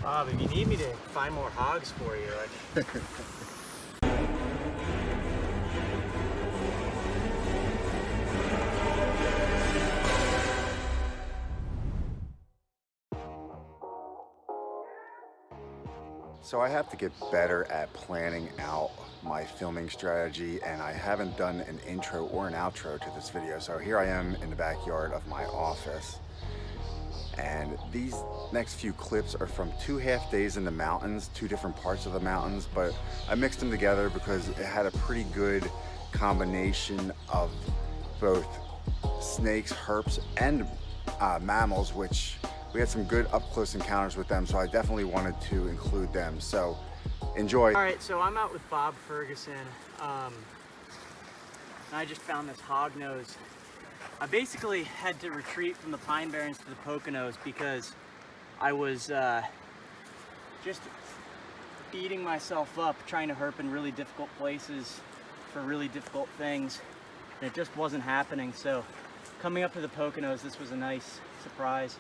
Bob, if you need me to find more hogs for you, So I have to get better at planning out my filming strategy, and I haven't done an intro or an outro to this video. So here I am in the backyard of my office, and these next few clips are from 2 half days in the mountains, 2 different parts of the mountains, but I mixed them together because it had a pretty good combination of both snakes, herps, and mammals, which we had some good up-close encounters with them, so I definitely wanted to include them. So enjoy. All right, so I'm out with Bob Ferguson. And I just found this hognose. I basically had to retreat from the Pine Barrens to the Poconos because I was just beating myself up trying to herp in really difficult places for really difficult things, and it just wasn't happening. So coming up to the Poconos, this was a nice surprise.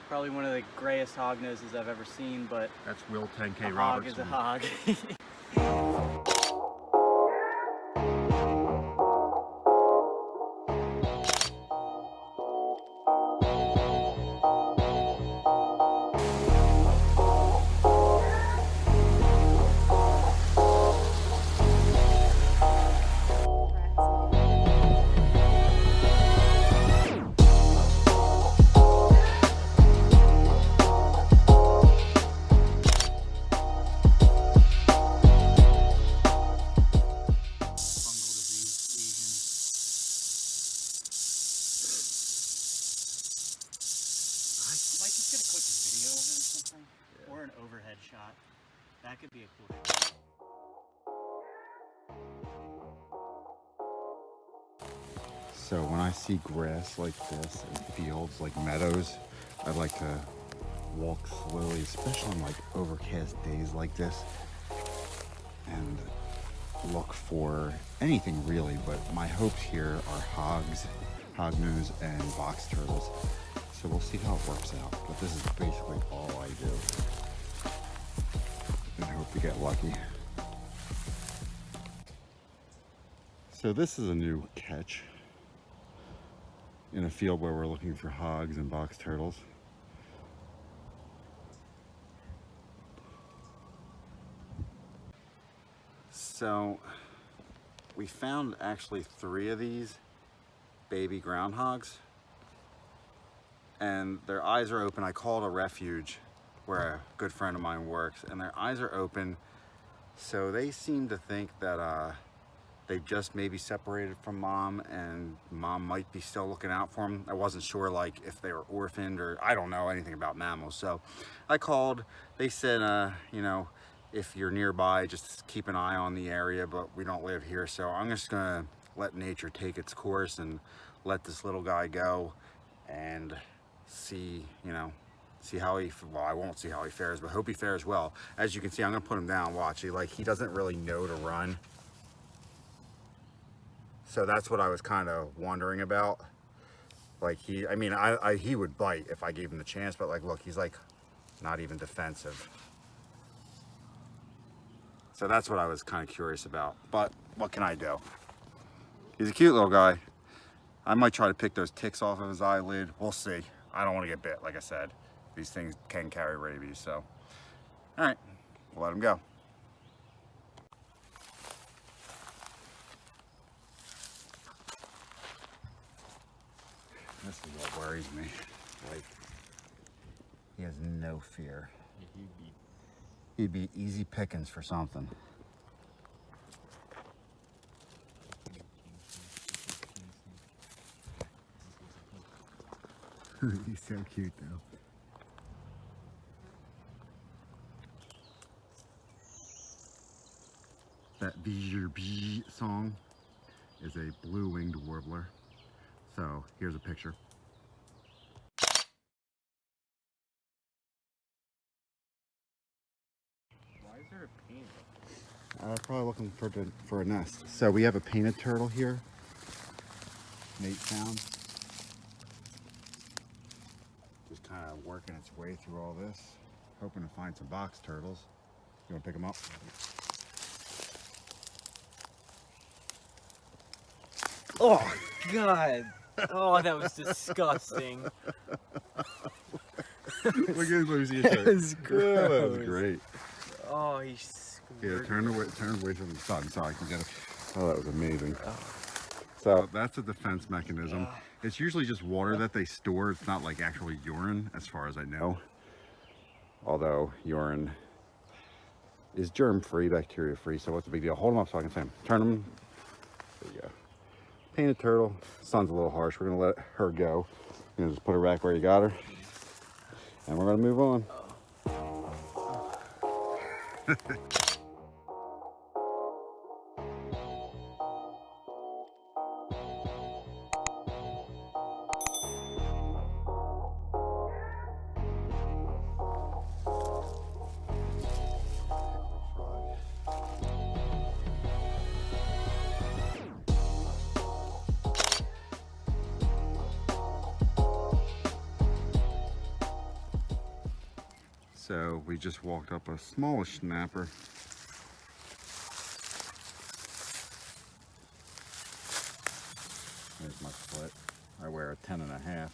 Probably one of the grayest hognoses I've ever seen, but that's Will 10K a Robertson. Hog is a hog. Or an overhead shot. That could be a cool shot. So when I see grass like this and fields like meadows, I like to walk slowly, especially on like overcast days like this, and look for anything really, but my hopes here are hogs, hognose, and box turtles. So we'll see how it works out, but this is basically all I do. And hope to get lucky. So this is a new catch in a field where we're looking for hogs and box turtles. So we found actually 3 of these baby groundhogs, and their eyes are open. I call it a refuge where a good friend of mine works, and their eyes are open, so they seem to think that they just maybe separated from mom, and mom might be still looking out for them. I wasn't sure like if they were orphaned, or I don't know anything about mammals, so I called. They said you know, if you're nearby, just keep an eye on the area, but we don't live here, so I'm just gonna let nature take its course and let this little guy go and see, you know, see how he, well, I won't see how he fares, but hope he fares well. As you can see, I'm gonna put him down. Watch, he doesn't really know to run, so that's what I was kind of wondering about. Like he would bite if I gave him the chance, but like, look, he's like not even defensive. So that's what I was kind of curious about, but what can I do? He's a cute little guy. I might try to pick those ticks off of his eyelid. We'll see. I don't want to get bit, like I said. These things can carry rabies, so. All right, we'll let him go. This is what worries me. Like, he has no fear. He'd be easy pickings for something. He's so cute though. That Beezer Bee song is a blue-winged warbler. So here's a picture. Why is there a painted? Probably looking for a nest. So we have a painted turtle here. Nate found. Just kind of working its way through all this. hoping to find some box turtles. You want to pick them up? Oh, God. Oh, that was disgusting. Look at his Lucy. That was gross. That was great. Oh, he's Yeah, squirting. turn away from the sun so I can get it. Oh, that was amazing. So that's a defense mechanism. It's usually just water that they store. It's not like actually urine, as far as I know. Although urine is germ-free, bacteria-free, so what's the big deal? Hold them up so I can see them. Turn them. There you go. Painted turtle. Sun's a little harsh. We're gonna let her go. You know, just put her back where you got her, and we're gonna move on. So we just walked up a smallish snapper. There's my foot. I wear a 10.5.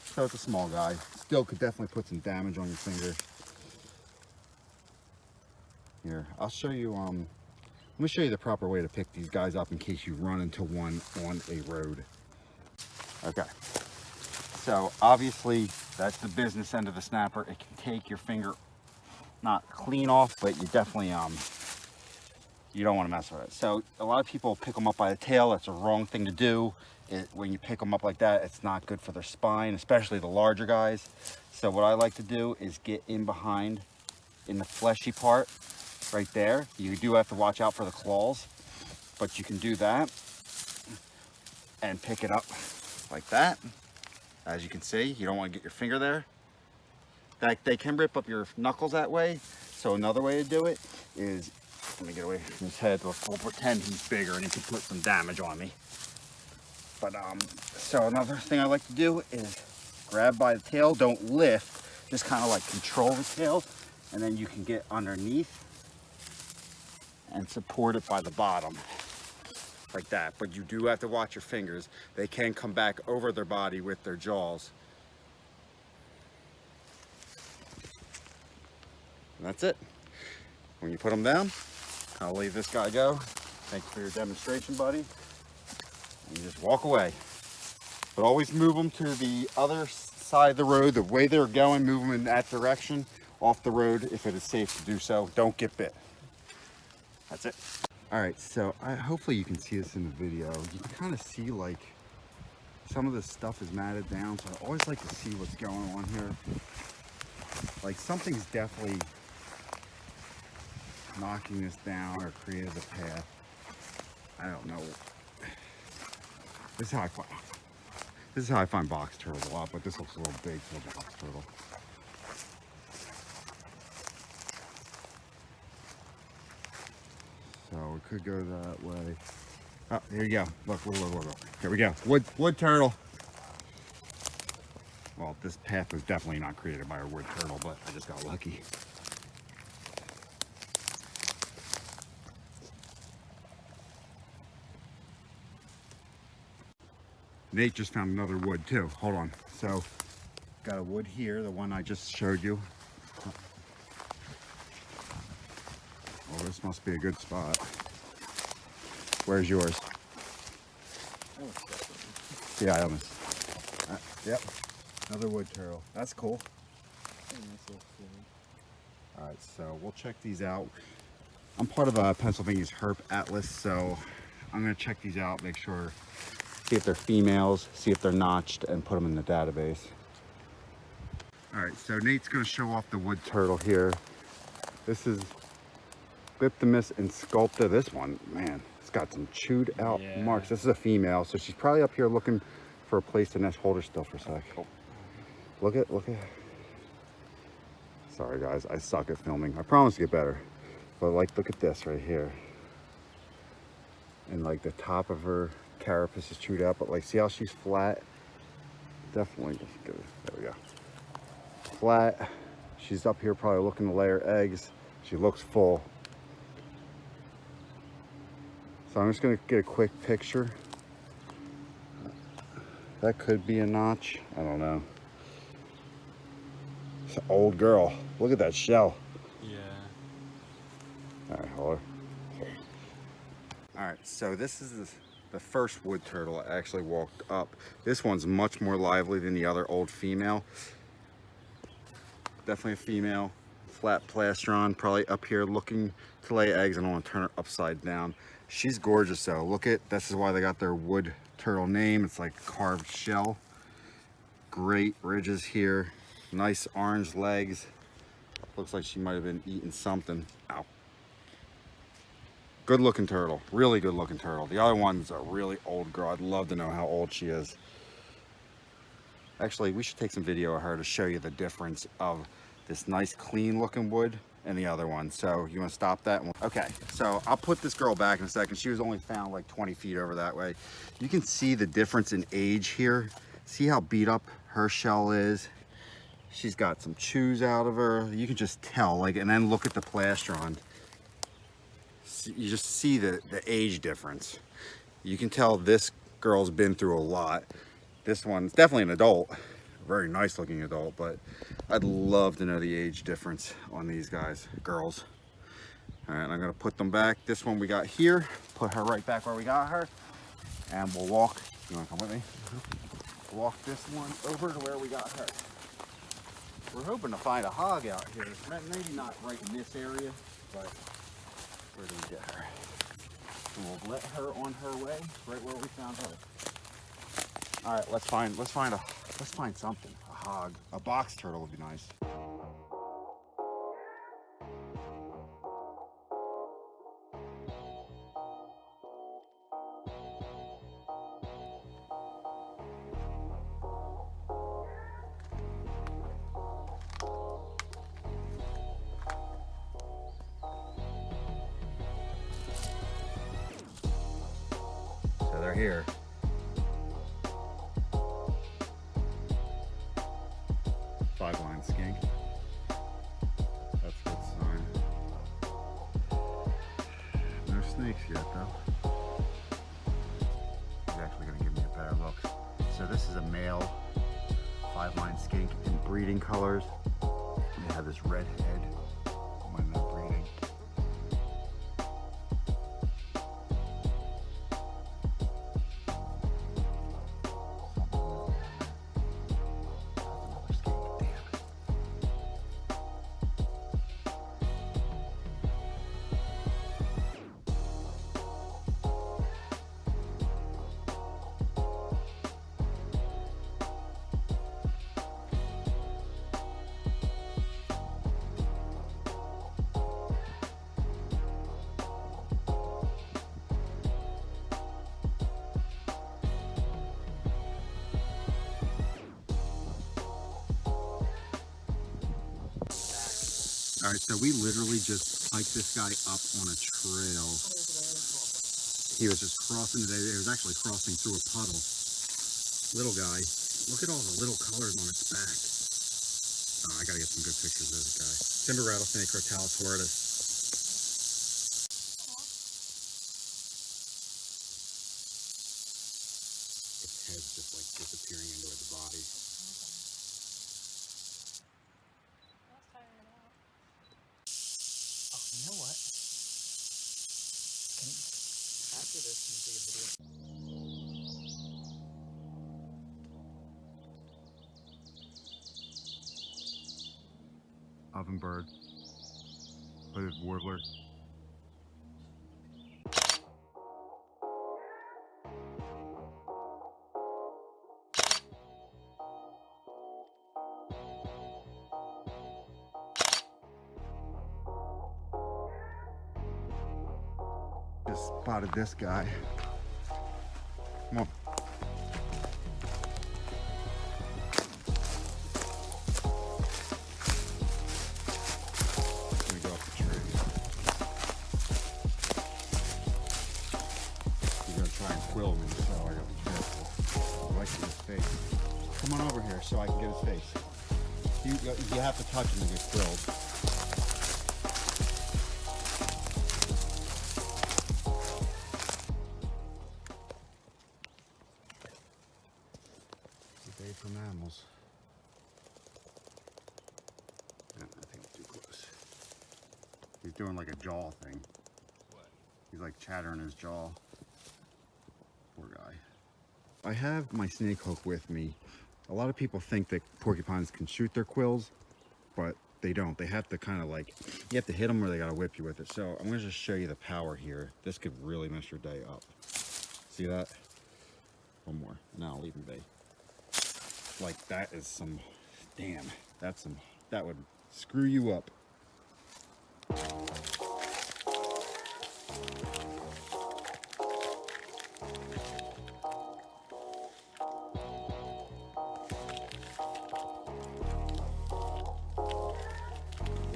So it's a small guy. Still could definitely put some damage on your finger. Here, I'll show you, let me show you the proper way to pick these guys up in case you run into one on a road. Okay. So obviously that's the business end of the snapper. It can take your finger not clean off, but you definitely you don't want to mess with it. So a lot of people pick them up by the tail. That's a wrong thing to do. When you pick them up like that, it's not good for their spine, especially the larger guys. So what I like to do is get in behind in the fleshy part right there. You do have to watch out for the claws, but you can do that and pick it up like that. As you can see, you don't want to get your finger there. They can rip up your knuckles that way. So another way to do it is, let me get away from his head. We'll pretend he's bigger and he can put some damage on me. But so another thing I like to do is grab by the tail, don't lift, just kind of like control the tail, and then you can get underneath and support it by the bottom. Like that, but you do have to watch your fingers. They can come back over their body with their jaws. And that's it. When you put them down, I'll leave this guy go. Thank you for your demonstration, buddy. And you just walk away. But always move them to the other side of the road. The way they're going, move them in that direction, off the road if it is safe to do so. Don't get bit. That's it. All right, so hopefully you can see this in the video. You can kind of see like some of this stuff is matted down, so I always like to see what's going on here. Like something's definitely knocking this down or created a path. I don't know. This is how I find box turtles a lot, but this looks a little big for a box turtle. So it could go that way. Oh, here you go. Look. Here we go. Wood turtle. Well, this path was definitely not created by a wood turtle, but I just got lucky. Nate just found another wood too. Hold on. So, got a wood here, the one I just showed you. Oh, this must be a good spot. Where's yours? Yeah, I almost. Yep. Another wood turtle. That's cool. All right, so we'll check these out. I'm part of Pennsylvania's Herp Atlas, so I'm gonna check these out, make sure, see if they're females, see if they're notched, and put them in the database. All right, so Nate's gonna show off the wood turtle here. This is Glyptomus and Sculpta. This one, man, it's got some chewed out marks. This is a female, so she's probably up here looking for a place to nest. Hold her still for a sec. Oh. Look at. Sorry guys, I suck at filming. I promise to get better. But like, look at this right here. And like the top of her carapace is chewed out, but like, see how she's flat? Definitely, just get it. There we go. Flat, She's up here probably looking to lay her eggs. She looks full. So I'm just gonna get a quick picture. That could be a notch, I don't know. It's an old girl. Look at that shell. Yeah. All right, hold her. All right, so this is the first wood turtle I actually walked up. This one's much more lively than the other old female. Definitely a female, flat plastron, probably up here looking to lay eggs. I don't want to turn her upside down. She's gorgeous though. Look at, this is why they got their wood turtle name. It's like carved shell. Great ridges here. Nice orange legs. Looks like she might have been eating something. Ow. Good looking turtle, really good looking turtle. The other one's a really old girl. I'd love to know how old she is. Actually, we should take some video of her to show you the difference of this nice clean looking wood and the other one. So you want to stop that? Okay, so I'll put this girl back in a second. She was only found like 20 feet over that way. You can see the difference in age here. See how beat up her shell is? She's got some chews out of her. You can just tell, like, and then look at the plastron. You just see the age difference. You can tell this girl's been through a lot. This one's definitely an adult, very nice looking adult, but I'd love to know the age difference on these guys, girls. All right, I'm gonna put them back. This one we got here, put her right back where we got her, and we'll walk. You wanna come with me? Walk this one over to where we got her. We're hoping to find a hog out here. Maybe not right in this area, but where do we get her? And we'll let her on her way, right where we found her. All right, let's find something. A hog, a box turtle would be nice. So they're here. Fiveline Skank. That's a good sign. No snakes yet though. He's actually gonna give me a better look. So this is a male Fiveline Skank in breeding colors. They have this red head when they're breeding. All right, so we literally just hiked this guy up on a trail. He was just crossing today. He was actually crossing through a puddle. Little guy. Look at all the little colors on its back. Oh, I gotta get some good pictures of this guy. Timber rattlesnake, Crotalis horridus. Its head's just like disappearing into its body. You know what? After this, can you take a video? Ovenbird, hooded warbler. Just spotted this guy. Come on. Let me go up the tree. He's gonna try and quill me, so I gotta be careful. I like his face. Come on over here so I can get his face. You have to touch them to get quilled. Day for mammals. Yeah, I think it's too close. He's doing like a jaw thing. What? He's like chattering his jaw. Poor guy. I have my snake hook with me. A lot of people think that porcupines can shoot their quills, but they don't. They have to kind of like, you have to hit them or they gotta whip you with it. So I'm gonna just show you the power here. This could really mess your day up. See that? One more, and I'll leave him be. Like that is some, damn, that's some, that would screw you up.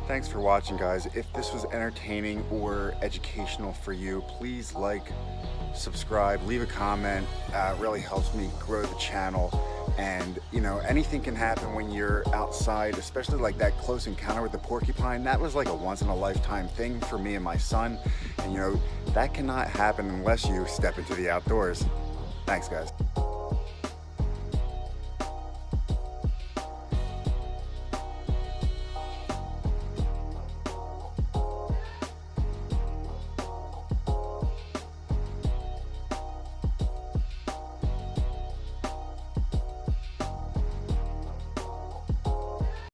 Thanks for watching, guys. If this was entertaining or educational for you, please like, subscribe, leave a comment. It really helps me grow the channel. And you know, anything can happen when you're outside, especially like that close encounter with the porcupine. That was like a once in a lifetime thing for me and my son. And you know, that cannot happen unless you step into the outdoors. Thanks, guys.